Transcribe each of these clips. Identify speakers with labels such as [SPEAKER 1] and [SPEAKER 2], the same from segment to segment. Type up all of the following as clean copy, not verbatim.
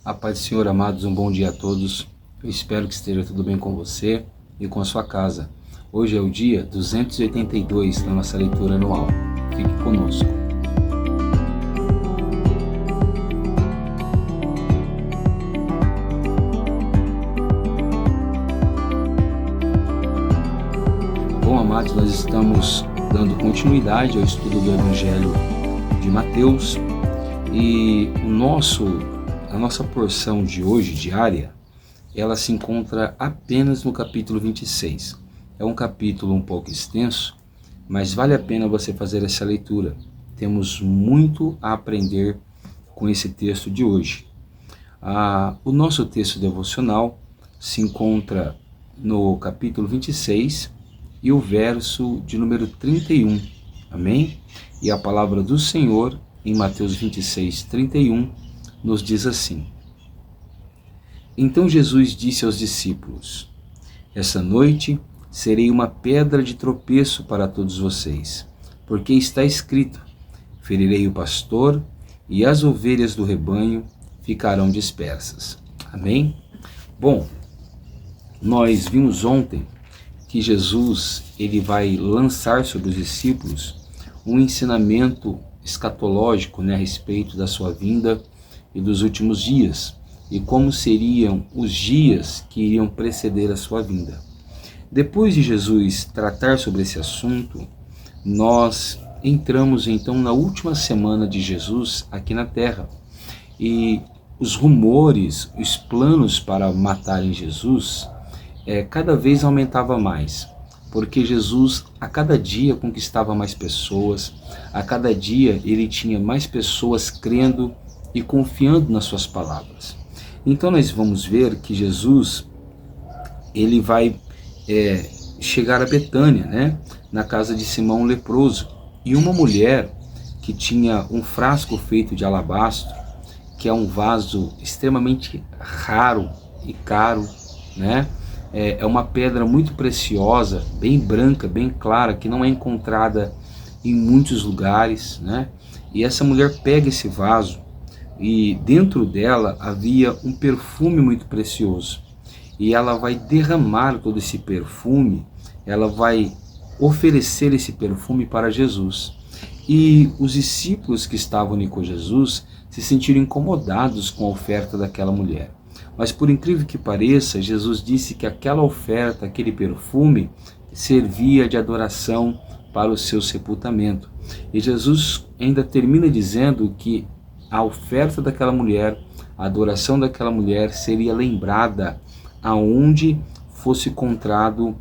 [SPEAKER 1] A paz do Senhor, amados, um bom dia a todos. Eu espero que esteja tudo bem com você e com a sua casa. Hoje é o dia 282 da nossa leitura anual. Fique conosco. Bom, amados, nós estamos dando continuidade ao estudo do Evangelho de Mateus e a nossa porção de hoje, diária, ela se encontra apenas no capítulo 26. É um capítulo um pouco extenso, mas vale a pena você fazer essa leitura. Temos muito a aprender com esse texto de hoje. O nosso texto devocional se encontra no capítulo 26 e o verso de número 31. Amém? E a palavra do Senhor, em Mateus 26, 31, nos diz assim: Então Jesus disse aos discípulos: Essa noite serei uma pedra de tropeço para todos vocês, porque está escrito: ferirei o pastor e as ovelhas do rebanho ficarão dispersas. Amém? Bom, nós vimos ontem que Jesus ele vai lançar sobre os discípulos um ensinamento escatológico, a respeito da sua vinda e dos últimos dias, e como seriam os dias que iriam preceder a sua vinda. Depois de Jesus tratar sobre esse assunto, nós entramos então na última semana de Jesus aqui na Terra, e os rumores, os planos para matarem Jesus, cada vez aumentava mais, porque Jesus a cada dia conquistava mais pessoas, a cada dia ele tinha mais pessoas crendo e confiando nas suas palavras. Então nós vamos ver que Jesus ele vai chegar a Betânia, na casa de Simão o leproso, e uma mulher que tinha um frasco feito de alabastro, que é um vaso extremamente raro e caro, é uma pedra muito preciosa, bem branca, bem clara, que não é encontrada em muitos lugares, E essa mulher pega esse vaso e dentro dela havia um perfume muito precioso. E ela vai derramar todo esse perfume, ela vai oferecer esse perfume para Jesus. E os discípulos que estavam ali com Jesus se sentiram incomodados com a oferta daquela mulher. Mas por incrível que pareça, Jesus disse que aquela oferta, aquele perfume, servia de adoração para o seu sepultamento. E Jesus ainda termina dizendo que a oferta daquela mulher, a adoração daquela mulher seria lembrada aonde fosse encontrado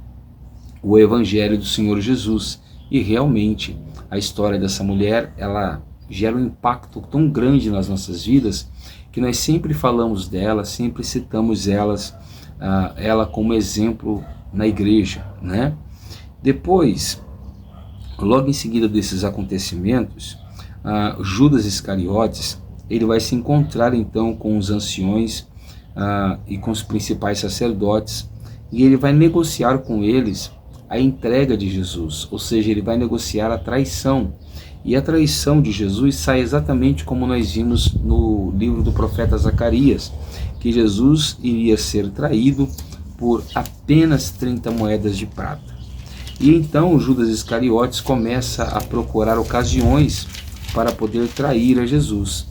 [SPEAKER 1] o Evangelho do Senhor Jesus. E realmente a história dessa mulher, ela gera um impacto tão grande nas nossas vidas, que nós sempre falamos dela, sempre citamos ela como exemplo na igreja, Depois, logo em seguida desses acontecimentos, Judas Iscariotes, ele vai se encontrar então com os anciões e com os principais sacerdotes, e ele vai negociar com eles a entrega de Jesus, ou seja, ele vai negociar a traição. E a traição de Jesus sai exatamente como nós vimos no livro do profeta Zacarias, que Jesus iria ser traído por apenas 30 moedas de prata. E então Judas Iscariotes começa a procurar ocasiões para poder trair a Jesus.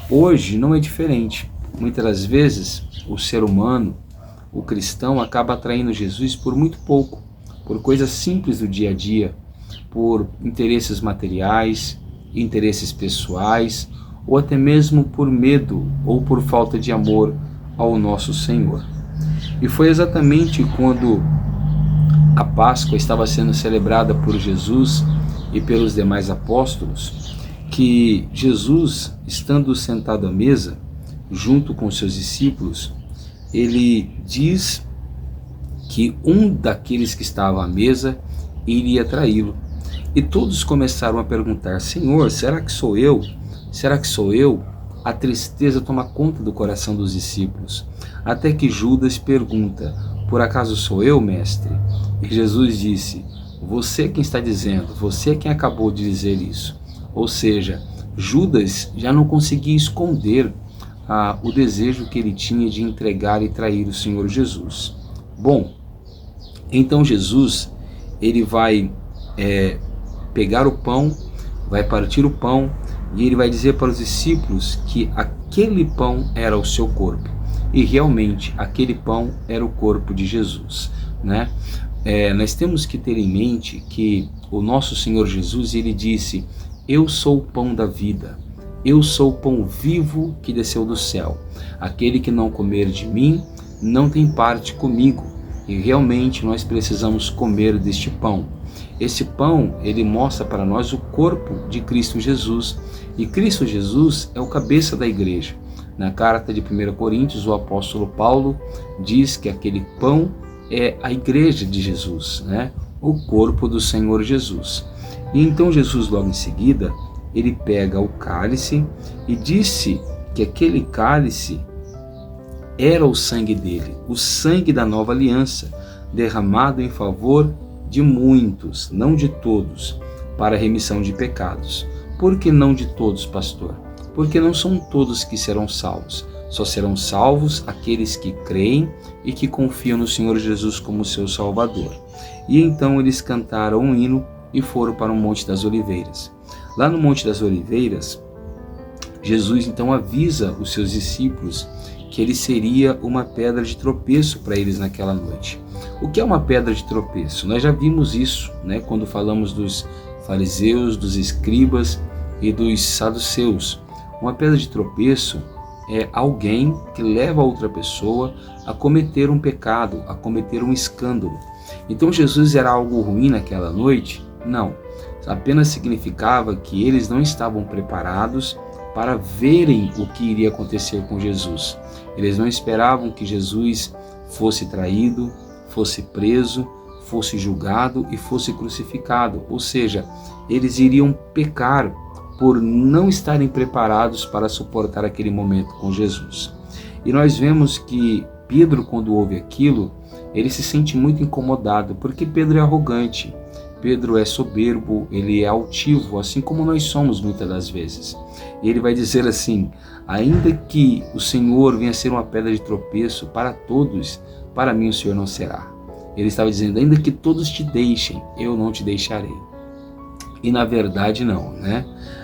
[SPEAKER 1] Hoje não é diferente. Muitas das vezes o ser humano, o cristão, acaba traindo Jesus por muito pouco, por coisas simples do dia a dia, por interesses materiais, interesses pessoais, ou até mesmo por medo ou por falta de amor ao nosso Senhor. E foi exatamente quando a Páscoa estava sendo celebrada por Jesus e pelos demais apóstolos, que Jesus, estando sentado à mesa, junto com seus discípulos, ele diz que um daqueles que estava à mesa iria traí-lo. E todos começaram a perguntar: Senhor, será que sou eu? Será que sou eu? A tristeza toma conta do coração dos discípulos, até que Judas pergunta: por acaso sou eu, mestre? E Jesus disse: você quem está dizendo, você quem acabou de dizer isso. Ou seja, Judas já não conseguia esconder o desejo que ele tinha de entregar e trair o Senhor Jesus. Bom, então Jesus, ele vai pegar o pão, vai partir o pão, e ele vai dizer para os discípulos que aquele pão era o seu corpo. E realmente aquele pão era o corpo de Jesus, né? Nós temos que ter em mente que o nosso Senhor Jesus, ele disse: eu sou o pão da vida, eu sou o pão vivo que desceu do céu. Aquele que não comer de mim não tem parte comigo. E realmente nós precisamos comer deste pão. Esse pão, ele mostra para nós o corpo de Cristo Jesus. E Cristo Jesus é o cabeça da igreja. Na carta de 1 Coríntios, o apóstolo Paulo diz que aquele pão é a igreja de Jesus, né? O corpo do Senhor Jesus. E então Jesus, logo em seguida, ele pega o cálice e disse que aquele cálice era o sangue dele, o sangue da nova aliança, derramado em favor de muitos, não de todos, para a remissão de pecados. Por que não de todos, pastor? Porque não são todos que serão salvos. Só serão salvos aqueles que creem e que confiam no Senhor Jesus como seu Salvador. E então eles cantaram um hino e foram para o Monte das Oliveiras. Lá no Monte das Oliveiras, Jesus então avisa os seus discípulos que ele seria uma pedra de tropeço para eles naquela noite. O que é uma pedra de tropeço? Nós já vimos isso, né, quando falamos dos fariseus, dos escribas e dos saduceus. Uma pedra de tropeço é alguém que leva outra pessoa a cometer um pecado, a cometer um escândalo. Então Jesus era algo ruim naquela noite? Não. Apenas significava que eles não estavam preparados para verem o que iria acontecer com Jesus. Eles não esperavam que Jesus fosse traído, fosse preso, fosse julgado e fosse crucificado. Ou seja, eles iriam pecar por não estarem preparados para suportar aquele momento com Jesus. E nós vemos que Pedro, quando ouve aquilo, ele se sente muito incomodado, porque Pedro é arrogante, Pedro é soberbo, ele é altivo, assim como nós somos muitas das vezes. E ele vai dizer assim: ainda que o Senhor venha ser uma pedra de tropeço para todos, para mim o Senhor não será. Ele estava dizendo: ainda que todos te deixem, eu não te deixarei. E na verdade não, né?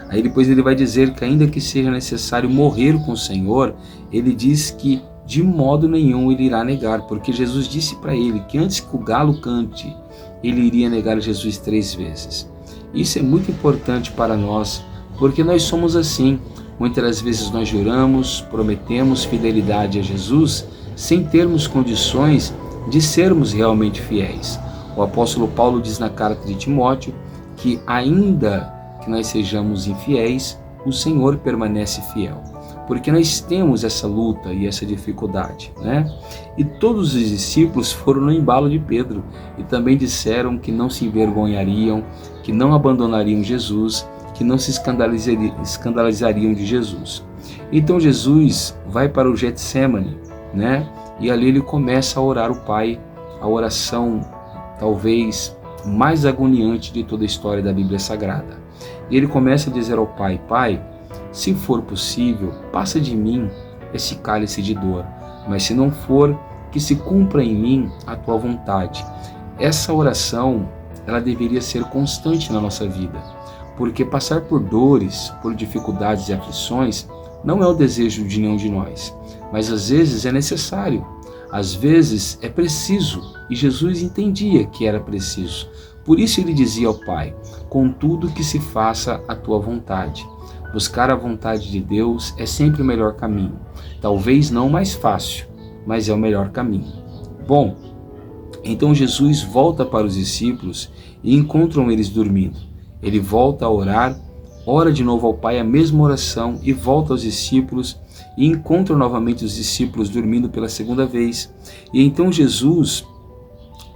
[SPEAKER 1] Aí depois ele vai dizer que ainda que seja necessário morrer com o Senhor, ele diz que de modo nenhum ele irá negar, porque Jesus disse para ele que antes que o galo cante, ele iria negar Jesus 3 vezes. Isso é muito importante para nós, porque nós somos assim. Muitas das vezes nós juramos, prometemos fidelidade a Jesus, sem termos condições de sermos realmente fiéis. O apóstolo Paulo diz na carta de Timóteo que ainda que nós sejamos infiéis, o Senhor permanece fiel. Porque nós temos essa luta e essa dificuldade, né? E todos os discípulos foram no embalo de Pedro e também disseram que não se envergonhariam, que não abandonariam Jesus, que não se escandalizariam de Jesus. Então Jesus vai para o Getsêmani, né? E ali ele começa a orar o Pai, a oração talvez mais agoniante de toda a história da Bíblia Sagrada. E ele começa a dizer ao Pai: Pai, se for possível, passa de mim esse cálice de dor, mas se não for, que se cumpra em mim a tua vontade. Essa oração, ela deveria ser constante na nossa vida, porque passar por dores, por dificuldades e aflições não é o desejo de nenhum de nós, mas às vezes é necessário, às vezes é preciso, e Jesus entendia que era preciso. Por isso ele dizia ao Pai: contudo que se faça a tua vontade. Buscar a vontade de Deus é sempre o melhor caminho. Talvez não o mais fácil, mas é o melhor caminho. Bom, então Jesus volta para os discípulos e encontram eles dormindo. Ele volta a orar, ora de novo ao Pai a mesma oração e volta aos discípulos e encontra novamente os discípulos dormindo pela segunda vez. E então Jesus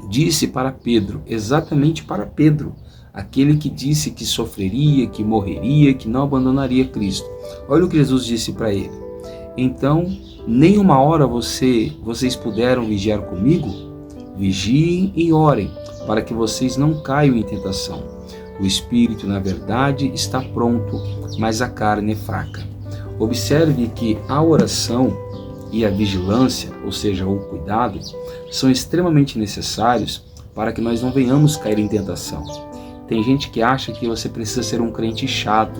[SPEAKER 1] disse para Pedro, exatamente para Pedro, aquele que disse que sofreria, que morreria, que não abandonaria Cristo. Olha o que Jesus disse para ele: então, nem uma hora vocês puderam vigiar comigo? Vigiem e orem, para que vocês não caiam em tentação. O espírito, na verdade, está pronto, mas a carne é fraca. Observe que a oração e a vigilância, ou seja, o cuidado, são extremamente necessários para que nós não venhamos cair em tentação. Tem gente que acha que você precisa ser um crente chato,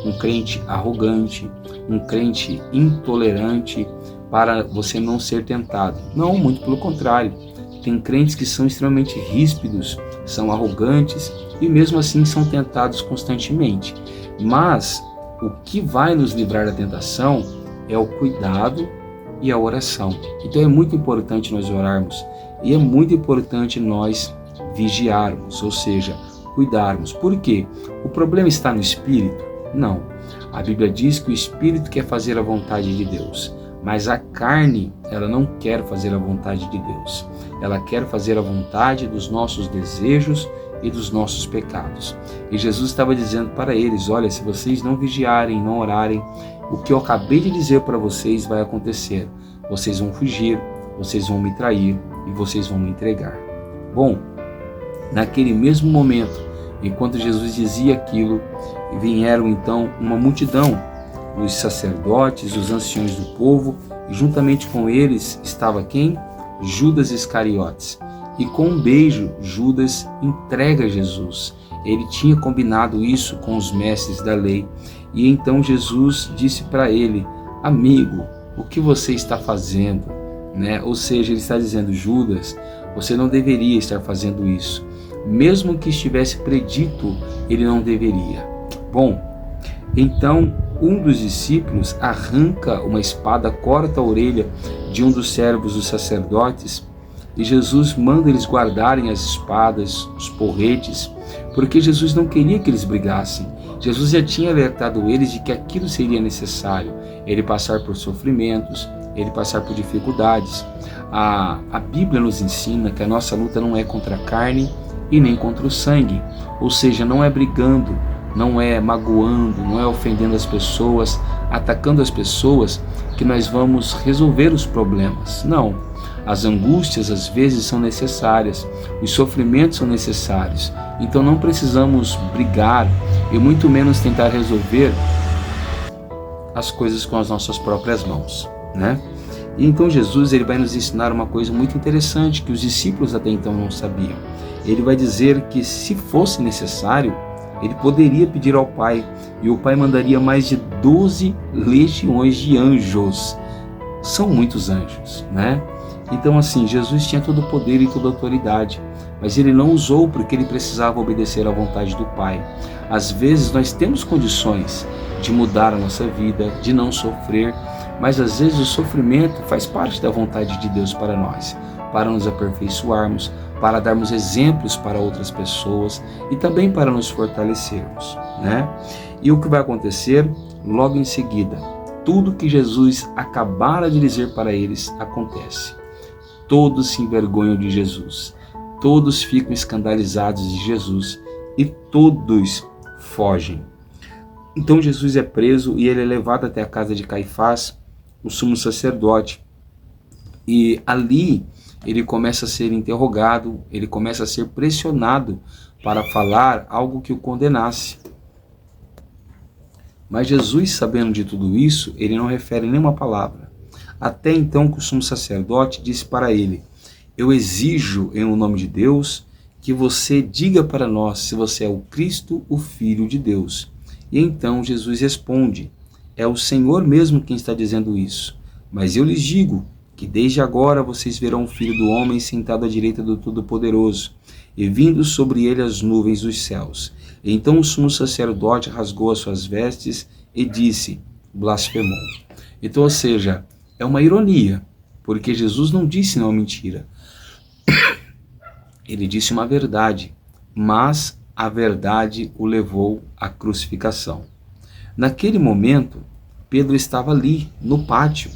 [SPEAKER 1] um crente arrogante, um crente intolerante para você não ser tentado. Não, muito pelo contrário. Tem crentes que são extremamente ríspidos, são arrogantes e mesmo assim são tentados constantemente. Mas o que vai nos livrar da tentação é o cuidado e a oração. Então é muito importante nós orarmos e é muito importante nós vigiarmos, ou seja, cuidarmos. Por quê? O problema está no espírito? Não. A Bíblia diz que o espírito quer fazer a vontade de Deus, mas a carne, ela não quer fazer a vontade de Deus. Ela quer fazer a vontade dos nossos desejos e dos nossos pecados. E Jesus estava dizendo para eles, olha, se vocês não vigiarem, não orarem, o que eu acabei de dizer para vocês vai acontecer. Vocês vão fugir, vocês vão me trair e vocês vão me entregar. Bom, naquele mesmo momento, enquanto Jesus dizia aquilo, vieram então uma multidão, os sacerdotes, os anciões do povo, e juntamente com eles estava quem? Judas Iscariotes. E com um beijo, Judas entrega Jesus. Ele tinha combinado isso com os mestres da lei. E então Jesus disse para ele, amigo, o que você está fazendo? Ou seja, ele está dizendo, Judas, você não deveria estar fazendo isso. Mesmo que estivesse predito, ele não deveria. Bom, então um dos discípulos arranca uma espada, corta a orelha de um dos servos dos sacerdotes, e Jesus manda eles guardarem as espadas, os porretes, porque Jesus não queria que eles brigassem. Jesus já tinha alertado eles de que aquilo seria necessário, ele passar por sofrimentos, ele passar por dificuldades. A Bíblia nos ensina que a nossa luta não é contra a carne e nem contra o sangue, ou seja, não é brigando, não é magoando, não é ofendendo as pessoas, atacando as pessoas que nós vamos resolver os problemas. Não. As angústias às vezes são necessárias, os sofrimentos são necessários. Então não precisamos brigar e muito menos tentar resolver as coisas com as nossas próprias mãos, E então Jesus ele vai nos ensinar uma coisa muito interessante que os discípulos até então não sabiam. Ele vai dizer que se fosse necessário, ele poderia pedir ao Pai, e o Pai mandaria mais de 12 legiões de anjos. São muitos anjos, Então assim, Jesus tinha todo o poder e toda a autoridade, mas ele não usou porque ele precisava obedecer à vontade do Pai. Às vezes nós temos condições de mudar a nossa vida, de não sofrer, mas às vezes o sofrimento faz parte da vontade de Deus para nós, para nos aperfeiçoarmos, para darmos exemplos para outras pessoas e também para nos fortalecermos, E o que vai acontecer? Logo em seguida, tudo que Jesus acabara de dizer para eles acontece. Todos se envergonham de Jesus, todos ficam escandalizados de Jesus e todos fogem. Então Jesus é preso e ele é levado até a casa de Caifás, o sumo sacerdote, e ali ele começa a ser interrogado, ele começa a ser pressionado para falar algo que o condenasse. Mas Jesus, sabendo de tudo isso, ele não refere nenhuma palavra. Até então que o sumo sacerdote disse para ele, eu exijo em nome de Deus que você diga para nós se você é o Cristo, o Filho de Deus. E então Jesus responde, é o Senhor mesmo quem está dizendo isso. Mas eu lhes digo que desde agora vocês verão o Filho do Homem sentado à direita do Todo-Poderoso e vindo sobre ele as nuvens dos céus. Então o sumo sacerdote rasgou as suas vestes e disse, blasfemou. Então, ou seja, é uma ironia, porque Jesus não disse uma mentira. Ele disse uma verdade, mas a verdade o levou à crucificação. Naquele momento, Pedro estava ali, no pátio,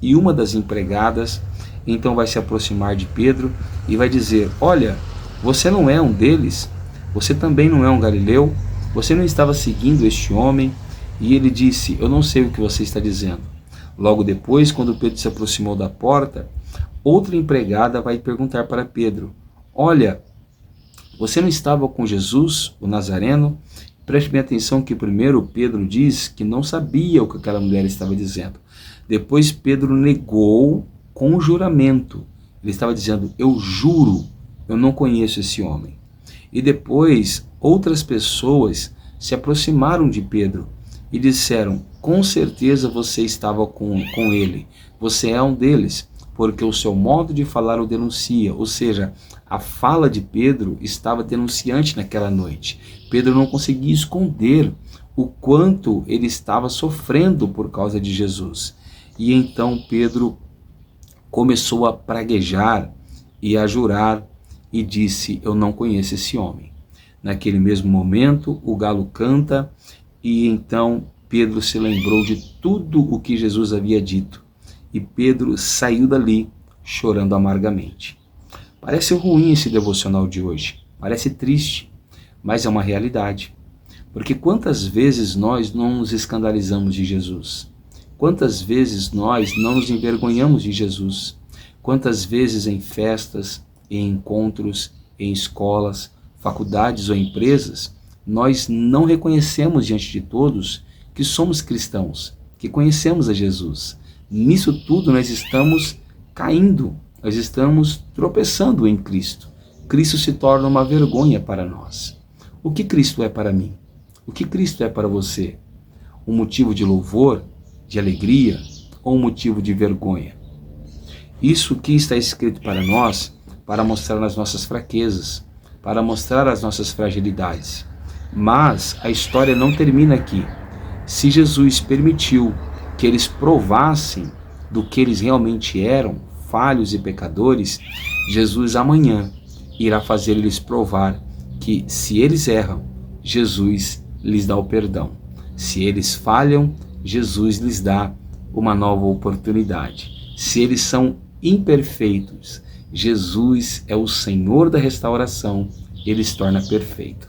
[SPEAKER 1] e uma das empregadas então vai se aproximar de Pedro e vai dizer, olha, você não é um deles? Você também não é um galileu? Você não estava seguindo este homem? E ele disse, eu não sei o que você está dizendo. Logo depois, quando Pedro se aproximou da porta, outra empregada vai perguntar para Pedro, olha, você não estava com Jesus, o Nazareno? Preste bem atenção que primeiro Pedro diz que não sabia o que aquela mulher estava dizendo. Depois Pedro negou com juramento. Ele estava dizendo, eu juro, eu não conheço esse homem. E depois outras pessoas se aproximaram de Pedro e disseram, com certeza você estava com ele, você é um deles, porque o seu modo de falar o denuncia, ou seja, a fala de Pedro estava denunciante naquela noite. Pedro não conseguia esconder o quanto ele estava sofrendo por causa de Jesus. E então Pedro começou a praguejar e a jurar e disse, eu não conheço esse homem. Naquele mesmo momento, o galo canta e então Pedro se lembrou de tudo o que Jesus havia dito. E Pedro saiu dali chorando amargamente. Parece ruim esse devocional de hoje, parece triste, mas é uma realidade. Porque quantas vezes nós não nos escandalizamos de Jesus? Quantas vezes nós não nos envergonhamos de Jesus? Quantas vezes em festas, em encontros, em escolas, faculdades ou empresas, nós não reconhecemos diante de todos que somos cristãos, que conhecemos a Jesus. Nisso tudo nós estamos caindo, nós estamos tropeçando em Cristo. Cristo se torna uma vergonha para nós. O que Cristo é para mim? O que Cristo é para você? Um motivo de louvor, de alegria ou um motivo de vergonha? Isso que está escrito para nós, para mostrar as nossas fraquezas, para mostrar as nossas fragilidades. Mas a história não termina aqui. Se Jesus permitiu que eles provassem do que eles realmente eram, falhos e pecadores, Jesus amanhã irá fazer eles provar que se eles erram, Jesus lhes dá o perdão. Se eles falham, Jesus lhes dá uma nova oportunidade. Se eles são imperfeitos, Jesus é o Senhor da restauração, ele os torna perfeito.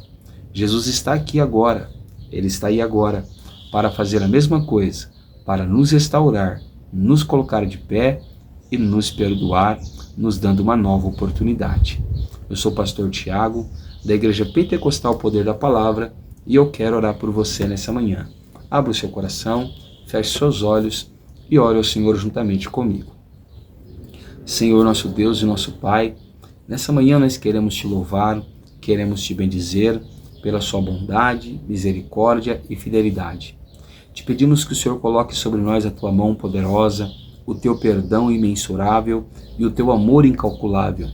[SPEAKER 1] Jesus está aqui agora, ele está aí agora para fazer a mesma coisa, para nos restaurar, nos colocar de pé e nos perdoar, nos dando uma nova oportunidade. Eu sou o pastor Tiago, da Igreja Pentecostal Poder da Palavra, e eu quero orar por você nessa manhã. Abra o seu coração, feche seus olhos e ore ao Senhor juntamente comigo. Senhor, nosso Deus e nosso Pai, nessa manhã nós queremos te louvar, queremos te bendizer pela sua bondade, misericórdia e fidelidade. Te pedimos que o Senhor coloque sobre nós a tua mão poderosa, o teu perdão imensurável e o teu amor incalculável.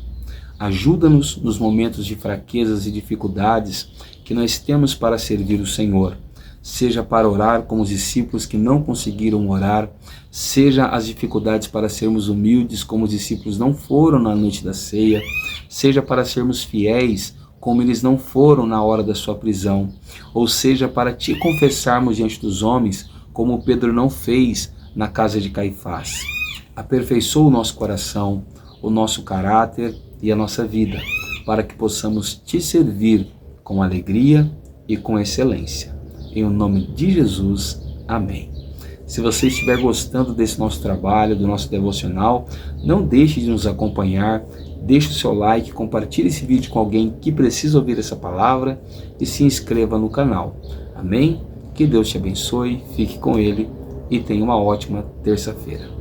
[SPEAKER 1] Ajuda-nos nos momentos de fraquezas e dificuldades que nós temos para servir o Senhor. Seja para orar como os discípulos que não conseguiram orar, seja as dificuldades para sermos humildes como os discípulos não foram na noite da ceia, seja para sermos fiéis como eles não foram na hora da sua prisão, ou seja para te confessarmos diante dos homens como Pedro não fez na casa de Caifás. Aperfeiçoa o nosso coração, o nosso caráter e a nossa vida, para que possamos te servir com alegria e com excelência. Em o nome de Jesus, amém. Se você estiver gostando desse nosso trabalho, do nosso devocional, não deixe de nos acompanhar, deixe o seu like, compartilhe esse vídeo com alguém que precisa ouvir essa palavra e se inscreva no canal. Amém? Que Deus te abençoe, fique com Ele e tenha uma ótima terça-feira.